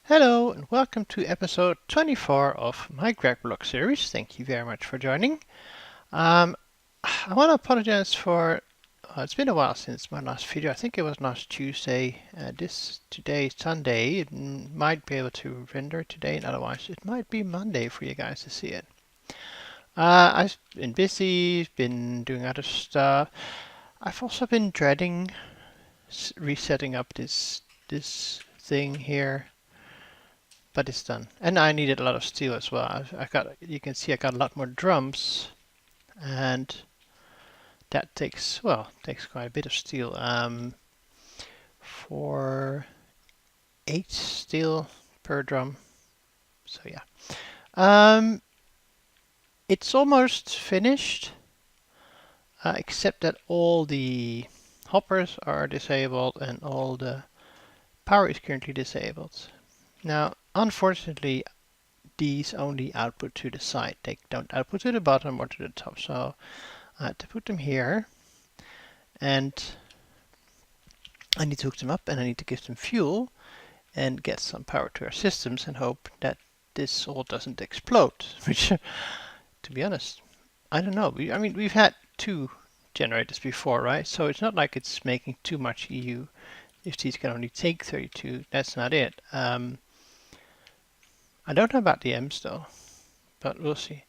Hello and welcome to episode 24 of my GregBlock series. Thank you very much for joining. I want to apologize for it's been a while since my last video. I think it was last Tuesday. Today is Sunday. It might be able to render today, and otherwise it might be Monday for you guys to see it. I've been busy, been doing other stuff. I've also been dreading resetting up this thing here. But it's done. And I needed a lot of steel as well. You can see I got a lot more drums, and that takes quite a bit of steel. For 8 steel per drum. So yeah. It's almost finished, except that all the hoppers are disabled and all the power is currently disabled. Now, unfortunately, these only output to the side. They don't output to the bottom or to the top. So I had to put them here, and I need to hook them up, and I need to give them fuel and get some power to our systems and hope that this all doesn't explode. Which, to be honest, I don't know. I mean, we've had 2 generators before, right? So it's not like it's making too much EU. If these can only take 32, that's not it. I don't know about the M's though, but we'll see.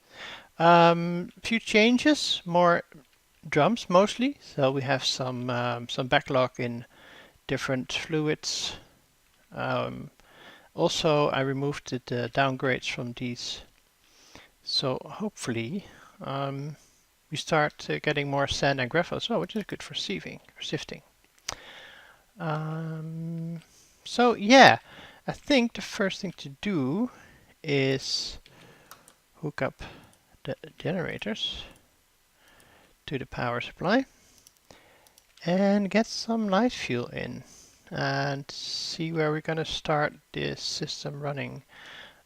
Few changes, more drums mostly. So we have some backlog in different fluids. Also, I removed the downgrades from these. So hopefully we start getting more sand and gravel as well, which is good for sifting. So yeah, I think the first thing to do is hook up the generators to the power supply and get some light fuel in and see where we're going to start this system running.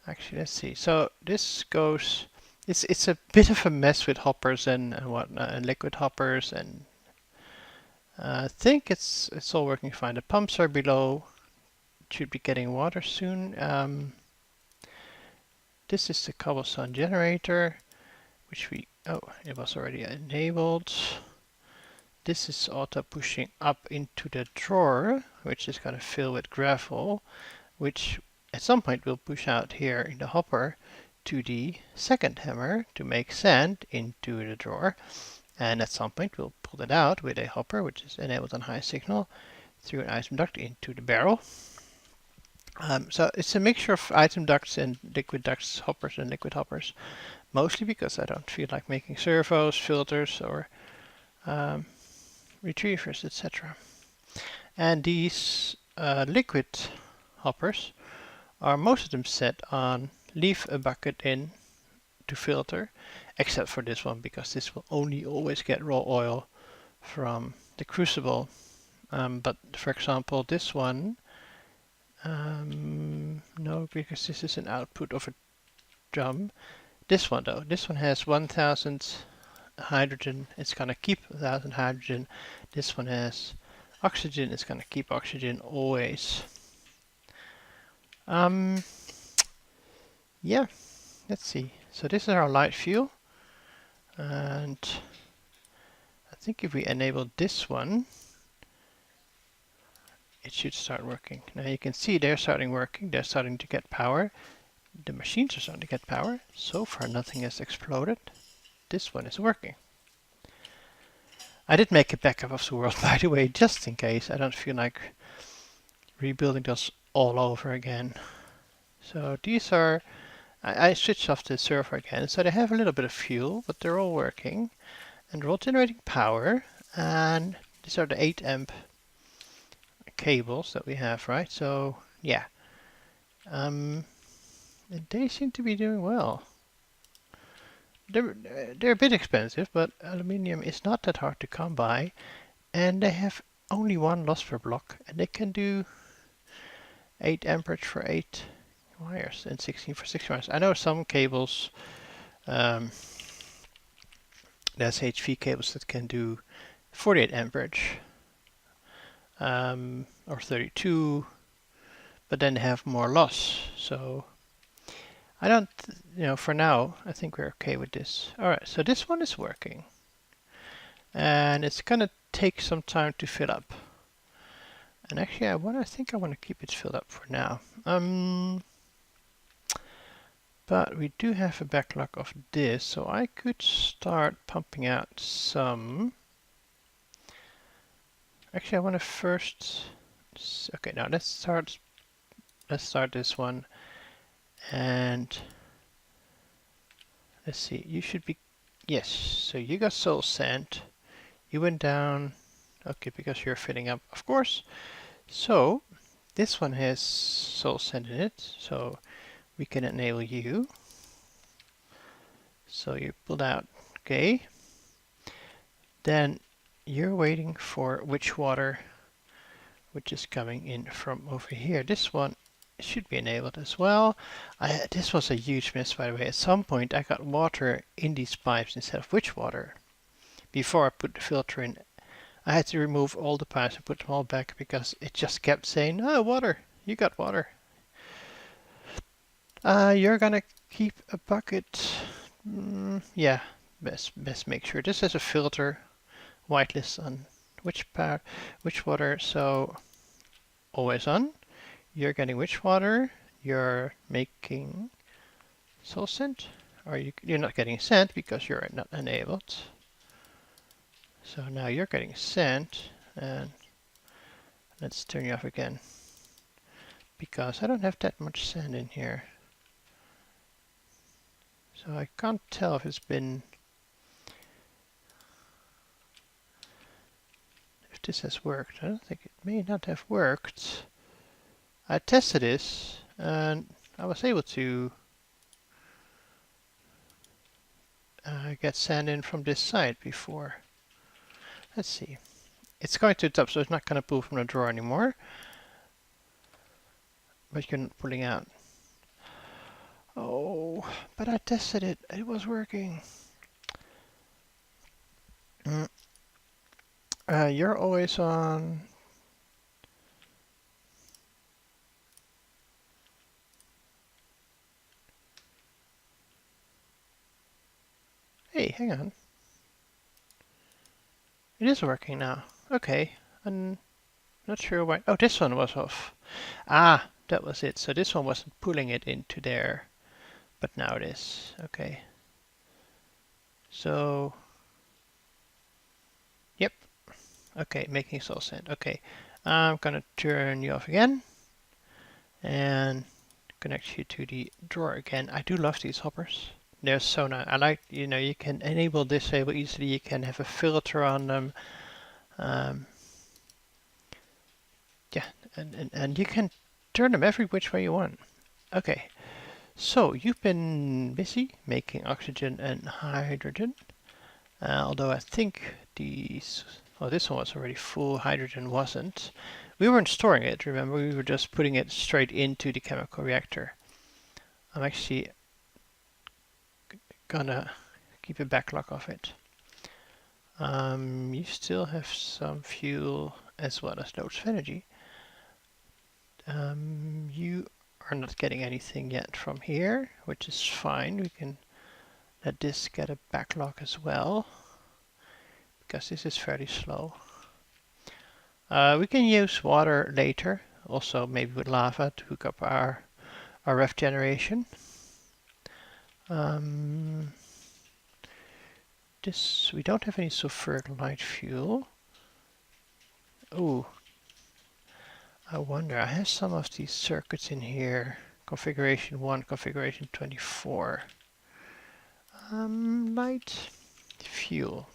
Actually, let's see. So this goes, it's a bit of a mess with hoppers and whatnot, and liquid hoppers, and I think it's all working fine. The pumps are below, should be getting water soon. This is the cobblestone generator, which it was already enabled. This is auto pushing up into the drawer, which is going to fill with gravel, which at some point will push out here in the hopper to the second hammer to make sand into the drawer. And at some point we'll pull it out with a hopper, which is enabled on high signal, through an item duct into the barrel. So it's a mixture of item ducts and liquid ducts, hoppers and liquid hoppers, mostly because I don't feel like making servos, filters, or retrievers, etc. And these liquid hoppers are most of them set on leave a bucket in to filter, except for this one, because this will only always get raw oil from the crucible. But for example, this one, no, because this is an output of a drum. This one though, this one has 1000 hydrogen, it's gonna keep 1000 hydrogen. This one has oxygen, it's gonna keep oxygen always. Yeah, let's see. So this is our light fuel, and I think if we enable this one, it should start working. Now you can see they're starting working, they're starting to get power. The machines are starting to get power. So far nothing has exploded. This one is working. I did make a backup of the world, by the way, just in case. I don't feel like rebuilding those all over again. So these are, I switched off the server again, so they have a little bit of fuel, but they're all working. And they're all generating power. And these are the 8 amp cables that we have, right? So yeah, they seem to be doing well. They're a bit expensive, but aluminium is not that hard to come by, and they have only 1 loss per block, and they can do 8 amperage for 8 wires and 16 for 6 wires. I know some cables, there's HV cables that can do 48 amperage or 32, but then have more loss. So I don't, for now, I think we're okay with this. All right, so this one is working. And it's gonna take some time to fill up. And actually, I think I want to keep it filled up for now. But we do have a backlog of this, so I could start pumping out some. Actually, I want to first. Okay, now let's start this one, and let's see. You should be, yes. So you got soul sand. You went down. Okay, because you're filling up, of course. So this one has soul sand in it, so we can enable you. So you pulled out, okay. Then you're waiting for witch water, which is coming in from over here. This one should be enabled as well. This was a huge mess, by the way. At some point I got water in these pipes instead of witch water. Before I put the filter in, I had to remove all the pipes and put them all back because it just kept saying, oh, water, you got water. You're gonna keep a bucket. Yeah, best make sure. This has a filter, whitelist on witch water, so always on. You're getting witch water. You're making soul scent, or you're not getting scent because you're not enabled. So now you're getting scent, and let's turn you off again because I don't have that much sand in here. So I can't tell if it's been, if this has worked. I don't think it may not have worked. I tested this and I was able to get sand in from this side before. Let's see. It's going to the top, so it's not going to pull from the drawer anymore. But you're not pulling out. Oh, but I tested it. It was working. You're always on. Hey, hang on. It is working now. Okay. I'm not sure why. Oh, this one was off. Ah, that was it. So this one wasn't pulling it into there. But now it is. Okay. So, yep. Okay, making soul sand. Okay. I'm gonna turn you off again. And connect you to the drawer again. I do love these hoppers. They're so nice. I like, you can enable, disable easily. You can have a filter on them. Yeah, and you can turn them every which way you want. Okay, so you've been busy making oxygen and hydrogen. Although I think this one was already full, hydrogen wasn't. We weren't storing it, remember? We were just putting it straight into the chemical reactor. I'm actually gonna keep a backlog of it. You still have some fuel as well as loads of energy. You are not getting anything yet from here, which is fine. We can let this get a backlog as well, because this is fairly slow. We can use water later, also maybe with lava to hook up our ref generation. We don't have any sulfuric light fuel. Oh, I wonder, I have some of these circuits in here. Configuration 1, configuration 24. Light fuel.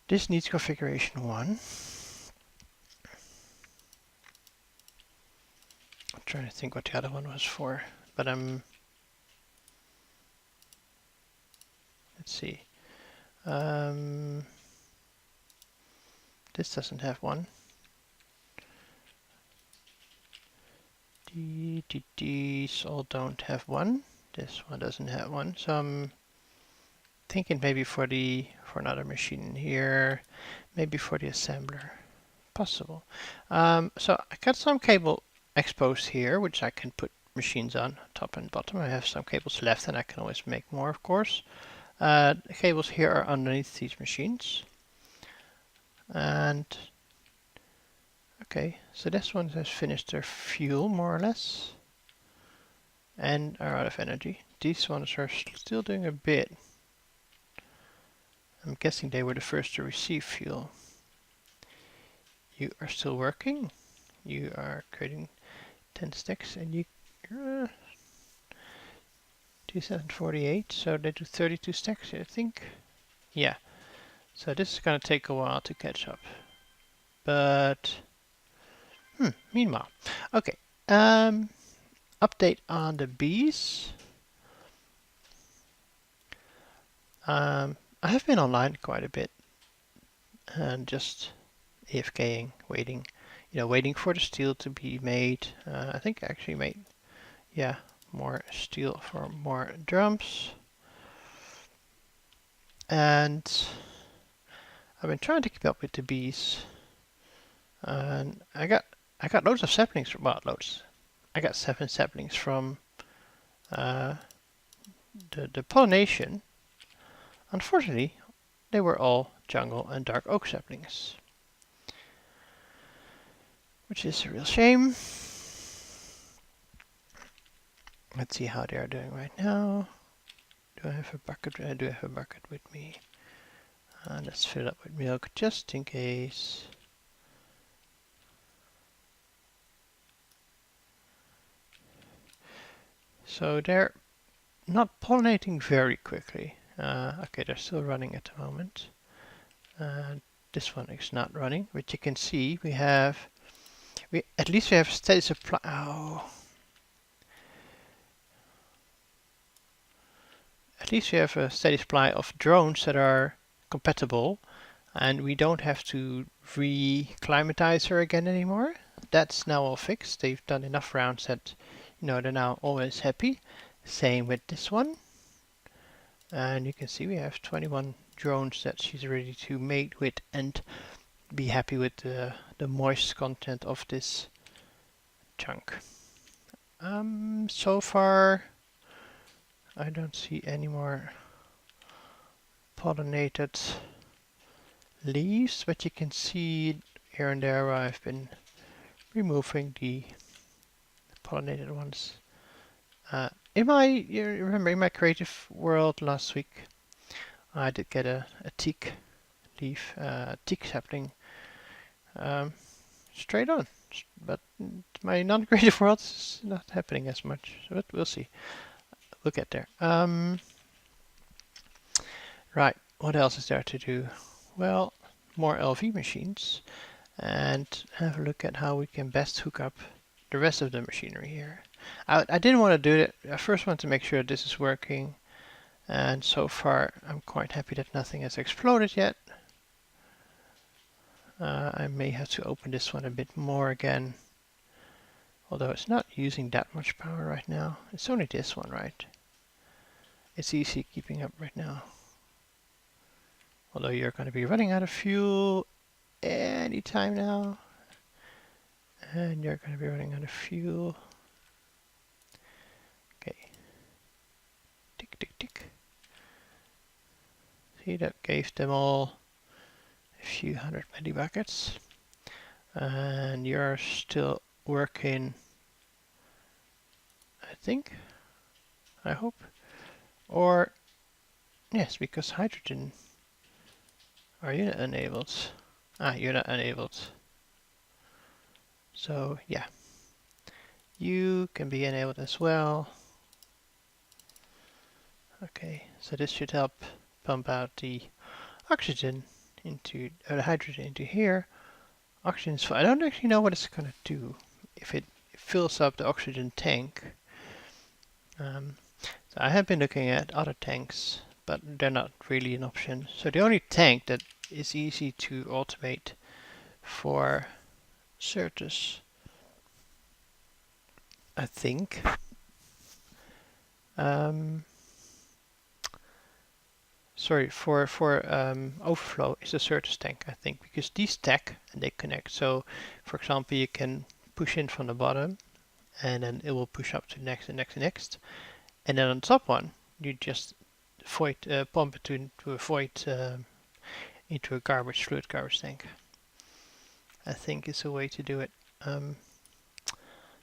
This needs configuration 1. I'm trying to think what the other one was for, but let's see. This doesn't have one. These all don't have one. This one doesn't have one. So I'm thinking maybe for another machine here, maybe for the assembler. possible. So I got some cable exposed here, which I can put machines on top and bottom. I have some cables left, and I can always make more, of course. The cables here are underneath these machines. And okay, so this one has finished their fuel, more or less, and are out of energy. These ones are still doing a bit. I'm guessing they were the first to receive fuel. You are still working. You are creating 10 stacks, and you 2048, so they do 32 stacks, I think. Yeah, so this is going to take a while to catch up. But meanwhile, okay. Update on the bees. I have been online quite a bit and just AFKing, waiting, waiting for the steel to be made. I think I actually made, more steel for more drums. And I've been trying to keep up with the bees. And I got loads of saplings, well, loads. I got 7 saplings from the pollination. Unfortunately, they were all jungle and dark oak saplings, which is a real shame. Let's see how they are doing right now. Do I have a bucket? I do have a bucket with me. Let's fill it up with milk just in case. So they're not pollinating very quickly. Okay, they're still running at the moment. This one is not running, but you can see at least we have steady supply. Oh. At least we have a steady supply of drones that are compatible, and we don't have to re-climatize her again anymore. That's now all fixed. They've done enough rounds that, they're now always happy. Same with this one. And you can see we have 21 drones that she's ready to mate with and be happy with the moist content of this chunk. So far, I don't see any more pollinated leaves, but you can see here and there where I've been removing the pollinated ones. You remember in my creative world last week, I did get a teak leaf, teak sapling, straight on. But my non-creative world is not happening as much, but we'll see. We'll get there. Right, what else is there to do? Well, more LV machines, and have a look at how we can best hook up the rest of the machinery here. I didn't want to do it. I first want to make sure this is working, and so far I'm quite happy that nothing has exploded yet. I may have to open this one a bit more again, although it's not using that much power right now. It's only this one, right? It's easy keeping up right now. Although you're going to be running out of fuel anytime now. And you're going to be running out of fuel. Okay. Tick, tick, tick. See, that gave them all a few hundred millibuckets. And you're still working, I think. I hope. Or, yes, because hydrogen. Are you not enabled? You're not enabled. So, yeah. You can be enabled as well. Okay, so this should help pump out the oxygen into, or the hydrogen into here. Oxygen's full. I don't actually know what it's going to do if it fills up the oxygen tank. So I have been looking at other tanks, but they're not really an option. So the only tank that is easy to automate for Certus, I think, sorry, for overflow is the surface tank, I think, because these stack and they connect. So, for example, you can push in from the bottom, and then it will push up to the next and next and next, and then on top one, you just void pump it to a void into a fluid garbage tank. I think is a way to do it.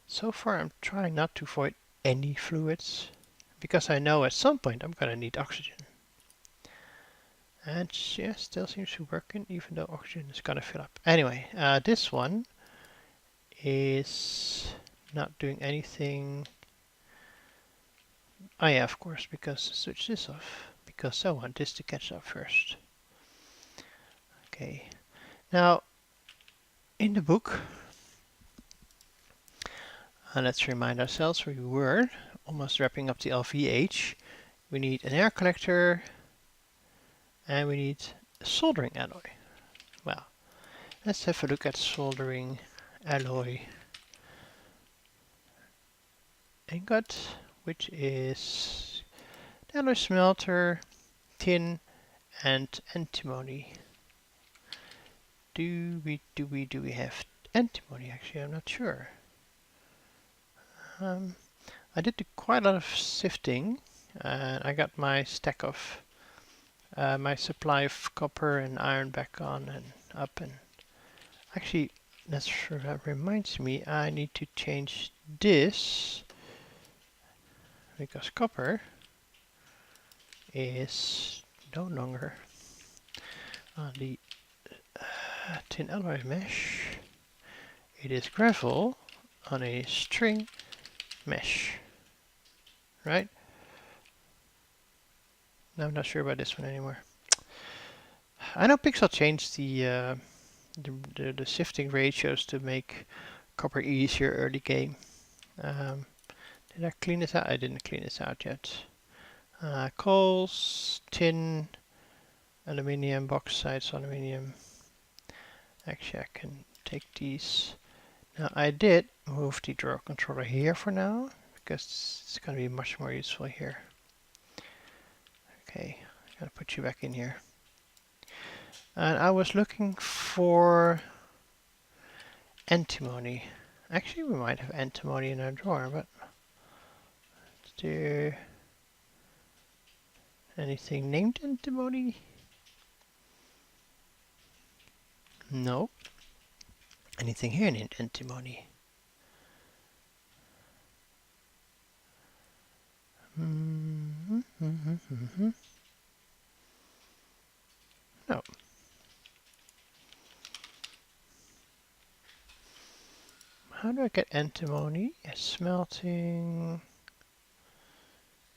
So far, I'm trying not to void any fluids because I know at some point I'm gonna need oxygen. And yeah, still seems to be working, even though oxygen is gonna fill up. Anyway, this one is not doing anything. Oh yeah, of course, because switch this off, because I want this to catch up first. Okay, now in the book, let's remind ourselves where we were, almost wrapping up the LVH. We need an air collector, and we need a soldering alloy. Well, let's have a look at soldering alloy ingot, which is the alloy smelter, tin, and antimony. Do we have antimony? Actually, I'm not sure. I did quite a lot of sifting, and I got my stack of my supply of copper and iron back on and up. And actually, that reminds me, I need to change this because copper is no longer on the tin alloy mesh. It is gravel on a string mesh, right? No, I'm not sure about this one anymore. I know Pixel changed the sifting ratios to make copper easier early game. Did I clean this out? I didn't clean this out yet. Coals, tin, aluminium, bauxite, aluminium. Actually, I can take these. Now, I did move the drawer controller here for now, because it's going to be much more useful here. Okay, I'm going to put you back in here. And I was looking for antimony. Actually, we might have antimony in our drawer, but is there anything named antimony? No. Anything here named antimony? No. How do I get antimony? Smelting.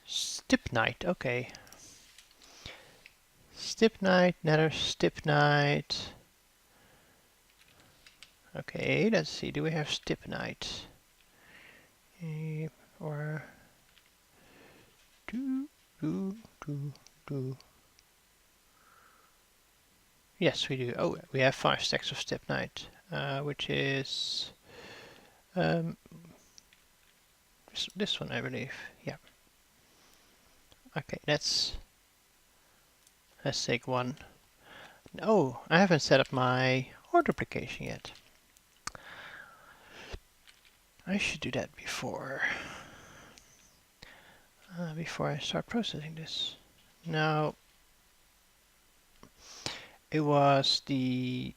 Stibnite, okay. Stibnite, nether stibnite. Okay, let's see, do we have stibnite? Or do. Yes, we do. Oh, we have 5 stacks of stibnite, which is this one, I believe. Yeah. Okay, let's take one. Oh, I haven't set up my ore duplication yet. I should do that before I start processing this. Now, it was the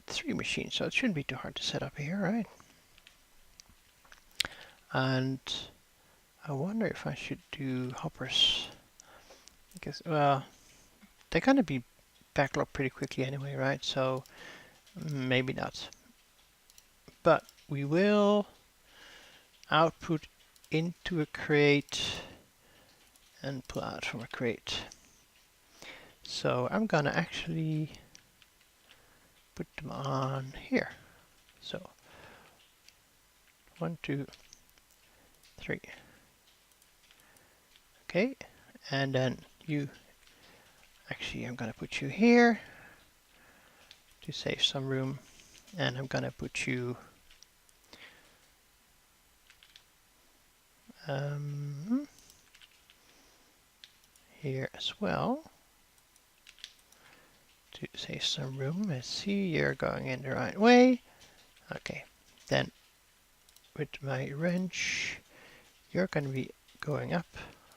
3 machine, so it shouldn't be too hard to set up here, right? And I wonder if I should do hoppers, because, well, they're gonna be backlogged pretty quickly anyway, right? So maybe not. But we will output into a crate and pull out from a crate. So I'm gonna actually put them on here. So 1, 2, 3. Okay, and then you, actually I'm gonna put you here to save some room, and I'm gonna put you here as well. to save some room. Let's see, you're going in the right way. Okay, then with my wrench, you're going to be going up,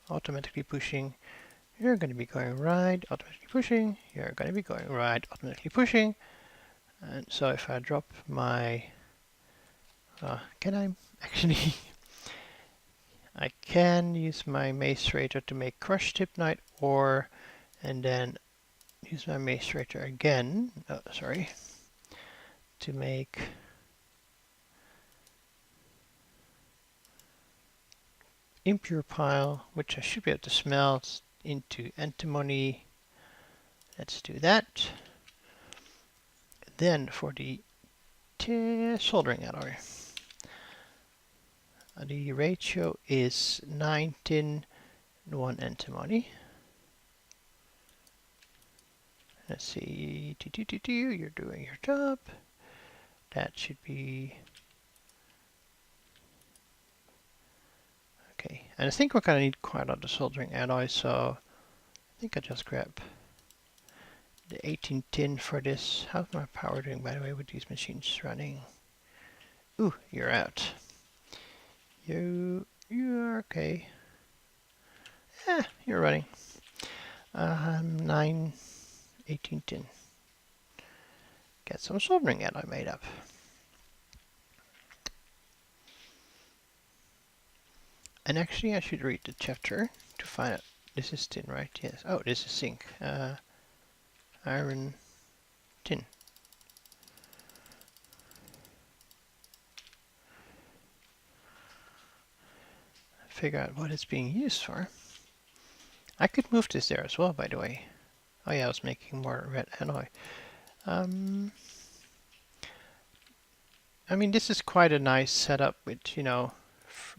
automatically pushing. You're going to be going right, automatically pushing. You're going to be going right, automatically pushing. And so if I drop my, can I actually, I can use my macerator to make crushed stibnite ore, and then use my macerator again, to make impure pile, which I should be able to smelt into antimony. Let's do that. Then for the soldering alloy, the ratio is 9 tin, 1 antimony. Let's see, you're doing your job. That should be okay. And I think we're going to need quite a lot of soldering alloy, so I think I'll just grab the 18 tin for this. How's my power doing, by the way, with these machines running? Ooh, you're out. You're okay. Yeah, you're running. 18 tin. Get some soldering alloy made up. And actually I should read the chapter to find out. This is tin, right? Yes. Oh, this is zinc. Iron, tin. Figure out what it's being used for. I could move this there as well, by the way. Oh yeah, I was making more red alloy. I mean, this is quite a nice setup with, you know,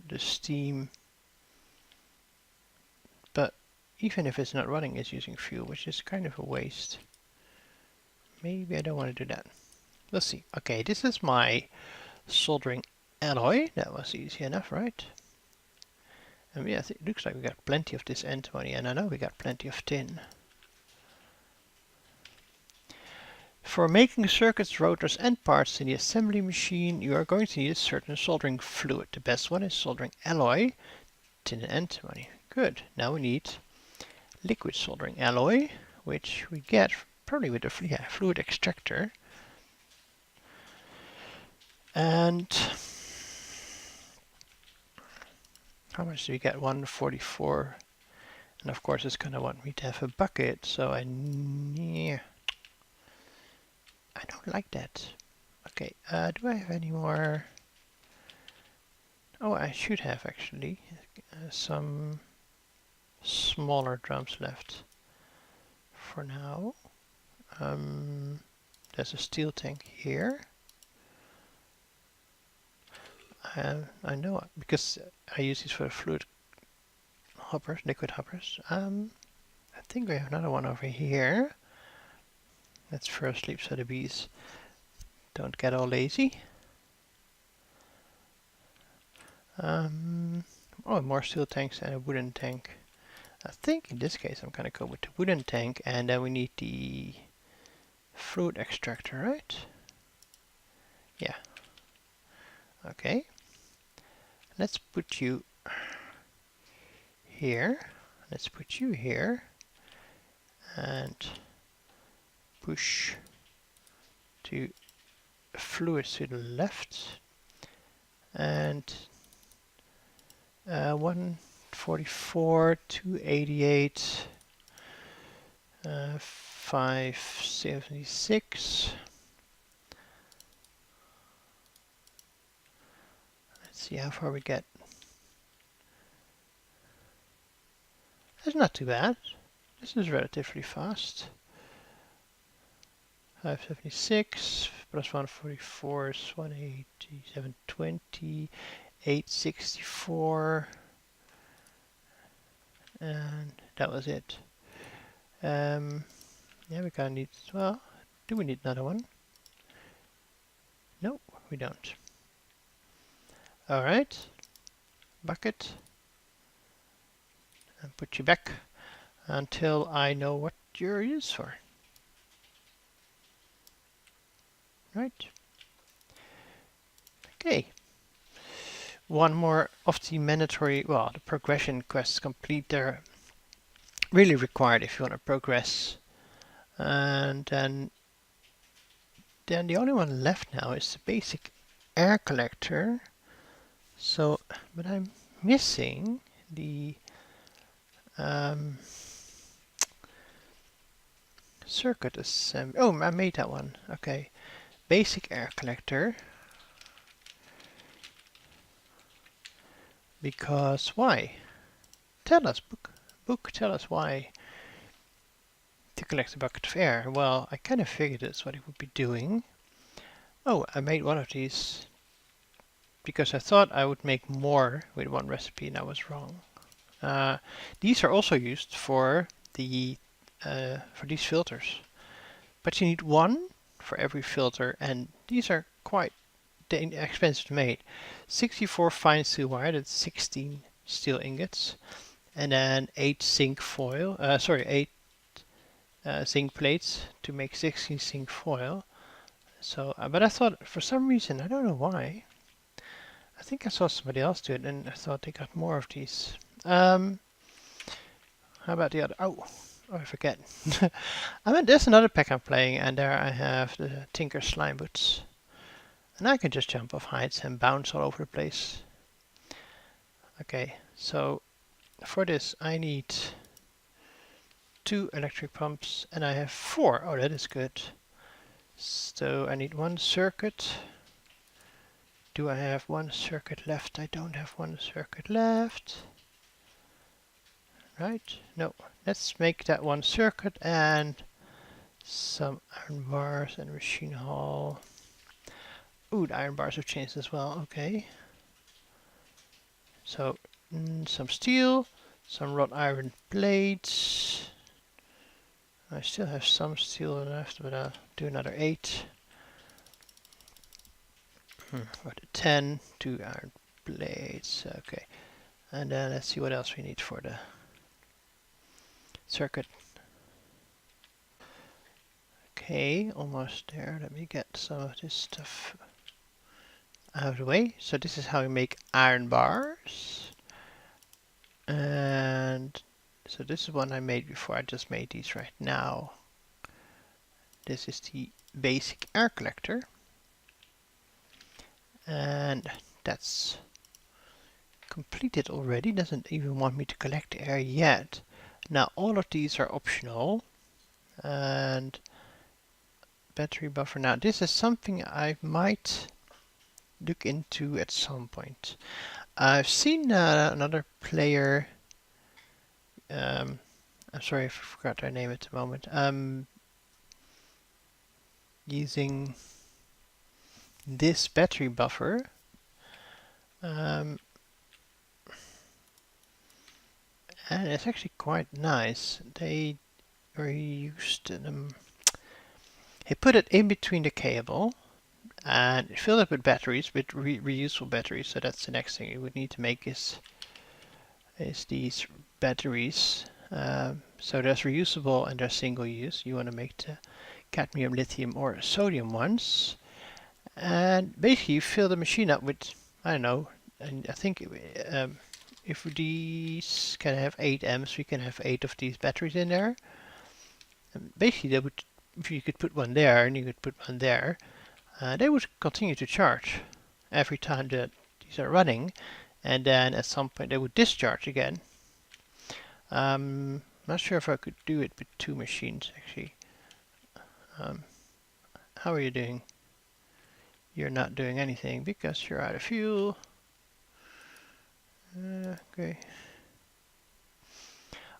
the steam. But even if it's not running, it's using fuel, which is kind of a waste. Maybe I don't want to do that. Let's see. Okay, this is my soldering alloy. That was easy enough, right? And yeah, it looks like we got plenty of this antimony, and I know we got plenty of tin. For making circuits, rotors, and parts in the assembly machine, you are going to need a certain soldering fluid. The best one is soldering alloy, tin and antimony. Good. Now we need liquid soldering alloy, which we get probably with a fluid extractor. And how much do we get? 144. And of course it's going to want me to have a bucket, so I don't like that. Okay, do I have any more? Oh, I should have actually some smaller drums left for now. There's a steel tank here. I know because I use these for fluid hoppers, liquid hoppers. I think we have another one over here. Let's first sleep so the bees don't get all lazy. Oh, more steel tanks and a wooden tank. I think in this case I'm gonna go with the wooden tank, and then we need the fluid extractor, right? Yeah. Okay. Let's put you here. Let's put you here. And push to fluid to the left. And 144, 288, 576. Let's see how far we get. That's not too bad. This is relatively fast. 576 plus 144 is 180, 720, 864. And that was it. Yeah, we kind of need, well, do we need another one? No, we don't. Alright, bucket, and put you back until I know what you're used for. right? Okay. One more of the mandatory, well, the progression quests complete. They're really required if you want to progress. And then the only one left now is the basic air collector. So, but I'm missing the circuit assembly. Oh, I made that one. Okay. Basic air collector. Because why? Tell us, book, tell us why. To collect a bucket of air. Well, I kind of figured that's what it would be doing. Oh, I made one of these because I thought I would make more with one recipe and I was wrong. These are also used for the for these filters, but you need one for every filter, and these are quite expensive to make. 64 fine steel wire, that's 16 steel ingots, and then 8 zinc foil. 8 zinc plates to make 16 zinc foil. So, but I thought for some reason, I don't know why. I think I saw somebody else do it, and I thought they got more of these. How about the other? Oh, I forget. I mean, there's another pack I'm playing, and there I have the Tinker Slime Boots. And I can just jump off heights and bounce all over the place. Okay, so for this I need 2 electric pumps, and I have 4. Oh, that is good. So I need 1 circuit. Do I have 1 circuit left? I don't have 1 circuit left. Right? No. Let's make that 1 circuit and some iron bars and machine hull. Ooh, the iron bars have changed as well. Okay. So some steel, some wrought iron plates. I still have some steel left, but I'll do another 8. Or 10, 2 iron plates. Okay. And then let's see what else we need for the circuit. Okay, almost there. Let me get some of this stuff out of the way. So this is how we make iron bars. And so this is one I made before. I just made these right now. This is the basic air collector. And that's completed already. Doesn't even want me to collect air yet. Now all of these are optional. And battery buffer. Now this is something I might look into at some point. I've seen another player, I'm sorry if I forgot their name at the moment, using this battery buffer. And it's actually quite nice. They reused he put it in between the cable and filled it with batteries, with reusable batteries. So that's the next thing you would need to make is these batteries. So there's reusable and there's single use. You want to make the cadmium, lithium, or sodium ones. And basically you fill the machine up with, I don't know, and I think if these can have 8 amps, we can have 8 of these batteries in there. And basically they would, if you could put one there and you could put one there, they would continue to charge every time that these are running, and then at some point they would discharge again. Not sure if I could do it with 2 machines actually. How are you doing? You're not doing anything because you're out of fuel. Okay.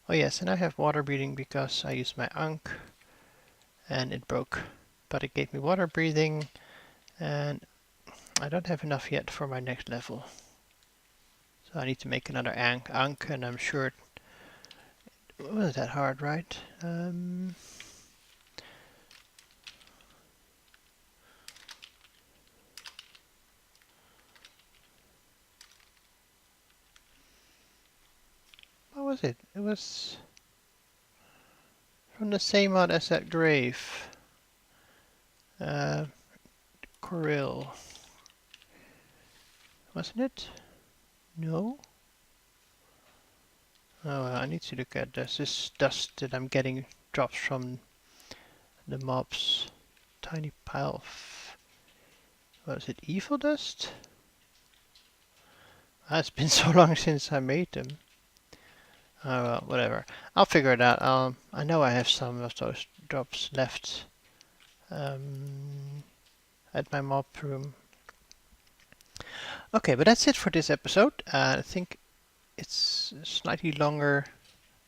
Oh yes, and I have water breathing because I used my Ankh and it broke. But it gave me water breathing, and I don't have enough yet for my next level. So I need to make another Ankh, and I'm sure it wasn't that hard, right? What was it? It was from the same mod as that grave. Coral. Wasn't it? No? Oh, I need to look at this dust that I'm getting drops from the mob's tiny pile of, what is it, evil dust? It's been so long since I made them. Oh well, whatever. I'll figure it out. I know I have some of those drops left at my mob room. Okay, but that's it for this episode. I think it's slightly longer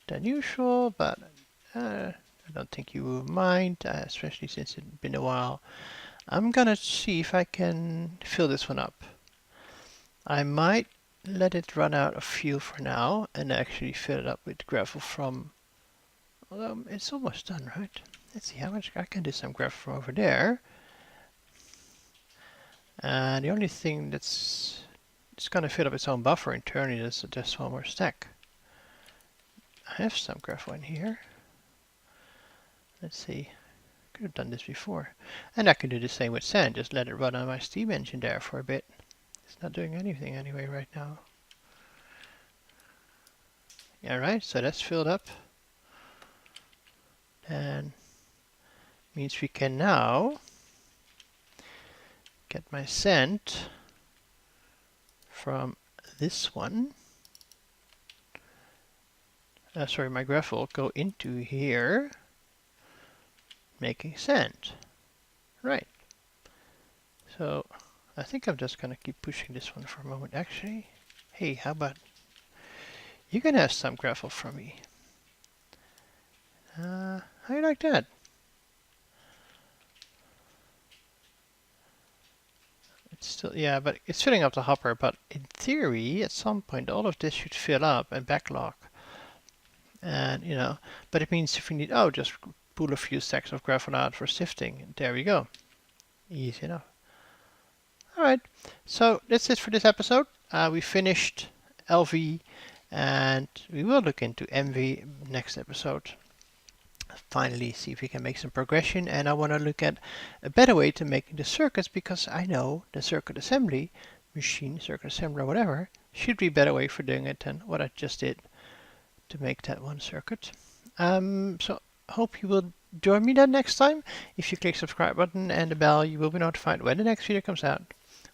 than usual, but I don't think you will mind, especially since it's been a while. I'm gonna see if I can fill this one up. I might let it run out of fuel for now and actually fill it up with gravel from, although it's almost done, right? Let's see how much I can do some gravel from over there. And the only thing that's it's gonna fill up its own buffer internally is just one more stack. I have some gravel in here. Let's see. Could have done this before. And I can do the same with sand, just let it run on my steam engine there for a bit. It's not doing anything anyway right now. Alright, so that's filled up. And means we can now get my sand from this one. Sorry, my gravel go into here, making sand. Right. So I think I'm just gonna keep pushing this one for a moment. Actually, hey, how about you can have some gravel from me? How you like that? It's still, yeah, but it's filling up the hopper. But in theory, at some point, all of this should fill up and backlog. And you know, but it means if we need, oh, just pull a few stacks of gravel out for sifting. There we go. Easy enough. Alright, so that's it for this episode. We finished LV and we will look into MV next episode. Finally see if we can make some progression, and I want to look at a better way to make the circuits, because I know the circuit assembly machine, circuit assembler, whatever, should be a better way for doing it than what I just did to make that one circuit. So hope you will join me then next time. If you click subscribe button and the bell, you will be notified when the next video comes out.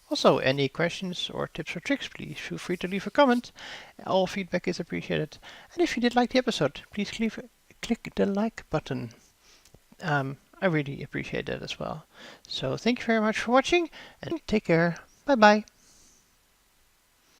Also, any questions or tips or tricks, please feel free to leave a comment. All feedback is appreciated. And if you did like the episode, please click the like button. I really appreciate that as well. So thank you very much for watching and take care. Bye bye.